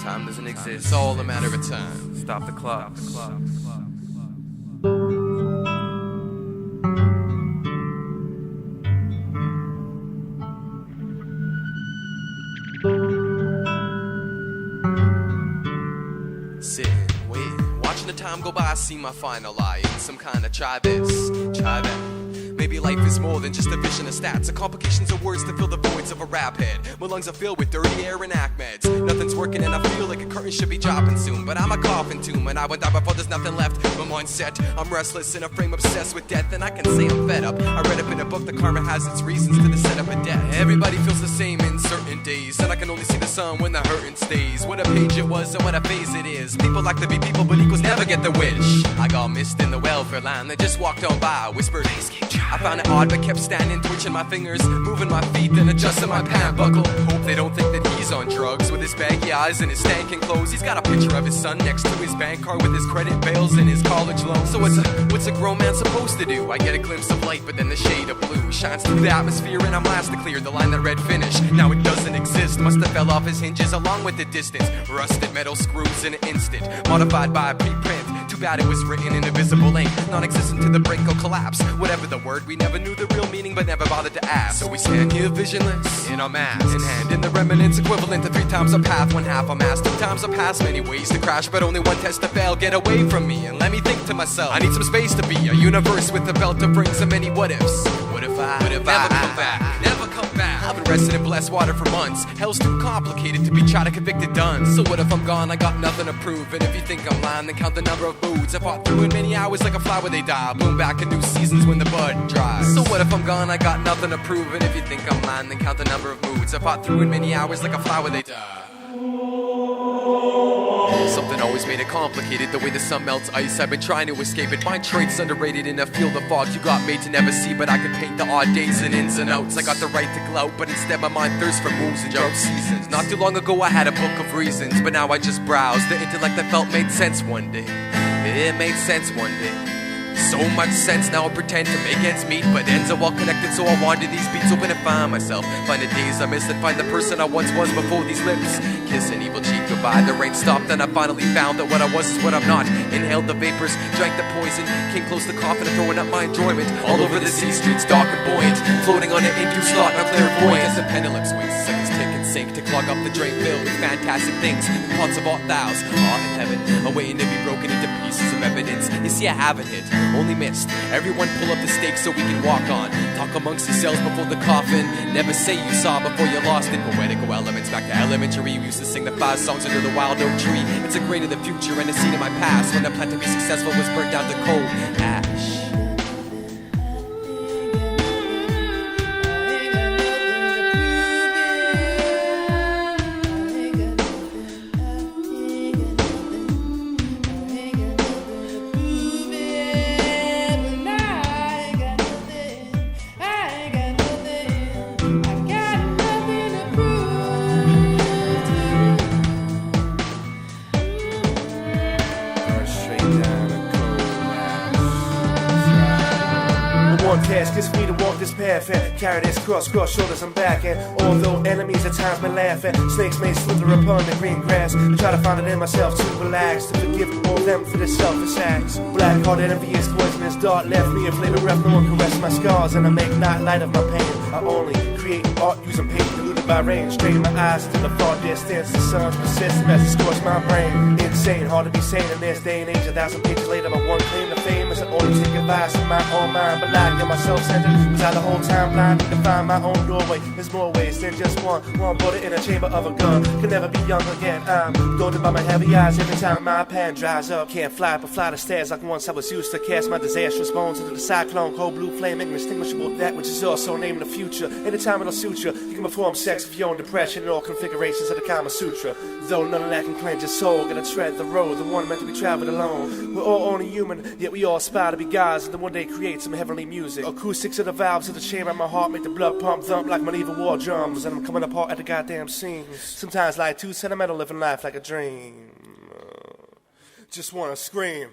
Time doesn't exist, it's all a matter of time. Stop the clock. Sitting, waiting, watching the time go by, I see my final lie. It's some kind of try this, try that. Maybe life is more than just a vision of stats, or complications of words to fill the voids of a rap head. My lungs are filled with dirty air and Meds. Nothing's working and I feel like a curtain should be dropping soon, but I'm a coffin tomb and I would die before there's nothing left. My mind's set, I'm restless in a frame obsessed with death, and I can say I'm fed up. I read up in a book that karma has its reasons to the setup of death. Everybody feels the same in certain days, and I can only see the sun when the hurting stays. What a page it was and what a phase it is. People like to be people, but equals never get the wish. I got missed in the welfare line, they just walked on by, whispered, I found it odd but kept standing, twitching my fingers, moving my feet, then adjusting my pant buckle. Hope they don't think that he's on drugs. With his baggy eyes and his stankin' clothes, he's got a picture of his son next to his bank card with his credit bills and his college loan. So what's a grown man supposed to do? I get a glimpse of light, but then the shade of blue shines through the atmosphere and I'm last to clear the line that read finish. Now it doesn't exist, must have fell off his hinges along with the distance. Rusted metal screws in an instant, modified by a preprint. Too bad it was written in invisible ink, non-existent to the brink of collapse. Whatever the word, we never knew the real meaning but never bothered to ask. So we stand here visionless, in our masks, in hand, in the remnants equivalent to 3 times a path, 1 half a mass, 2 times a pass. Many ways to crash, but only 1 test to fail. Get away from me and let me think to myself, I need some space to be a universe with a belt to bring so many what ifs. What if I never come back, never come back? I've been resting in blessed water for months. Hell's too complicated to be tried, a convicted done. So what if I'm gone, I got nothing to prove. And if you think I'm lying, then count the number of moods I fought through in many hours like a flower they die. Bloom back in new seasons when the bud dries. So what if I'm gone, I got nothing to prove. And if you think I'm lying, then count the number of moods I fought through in many hours like a flower they die. Something always made it complicated, the way the sun melts ice. I've been trying to escape it. My traits underrated in a field of fog you got made to never see, but I can paint the odd days and ins and outs. I got the right to gloat, but instead my mind thirsts for moves and drought seasons. Not too long ago I had a book of reasons, but now I just browse. The intellect I felt made sense one day. It made sense one day. So much sense now I pretend to make ends meet, but ends are well connected, so I wander these beats open and find myself. Find the days I missed and find the person I once was before these lips kiss an evil cheek goodbye. The rain stopped and I finally found that what I was is what I'm not. Inhaled the vapors, drank the poison, came close to coughing and throwing up my enjoyment. All over the sea streets dark and buoyant, floating on an induced thought, not clairvoyant. As the pendulum swings, seconds tick and sink to clog up the drain filled with fantastic things. The pots of art thous are in heaven, awaiting to be broken into pieces of evidence. You see I haven't hit, only missed. Everyone pull up the stakes so we can walk on. Talk amongst yourselves before the coffin. Never say you saw before you lost it. Poetical elements back to elementary. We used to sing the 5 songs under the wild oak tree. It's a grain of the future and a seed of my past, when the plan to be successful was burnt down to cold ash. One task is for me to walk this path and carry this cross shoulders I'm back. And although enemies at times may laugh at, snakes may slither upon the green grass, I try to find it in myself to relax, to forgive all them for their selfish acts. Black-hearted envious poisonous dart left me a flavor breath. No one caress my scars and I make not light of my pain. I only create art using paint diluted by rain. Strain my eyes into the far distance. The sun's persistent as it scorches my brain. Insane, hard to be sane in this day and age. 1,000 pages later, my one claim to fame is I only take advice from my own mind. But like in myself centered, was I the whole time blind? Need to find my own doorway. There's more ways than just one. One bullet in a chamber of a gun. Can never be young again. I'm goaded by my heavy eyes every time my pen dries up. Can't fly but fly the stairs like once I was used to. Cast my disastrous bones into the cyclone. Cold blue flame, inextinguishable, that which is also named the future. Anytime it'll suit you, you can perform sex of your own depression in all configurations of the Kama Sutra. Though none of that can cleanse your soul, gotta tread the road, the one meant to be traveled alone. We're all only human, yet we all aspire to be gods, and then one day create some heavenly music. Acoustics of the valves of the chamber in my heart make the blood pump thump like medieval war drums, and I'm coming apart at the goddamn seams. Sometimes like too sentimental, living life like a dream. Just wanna scream.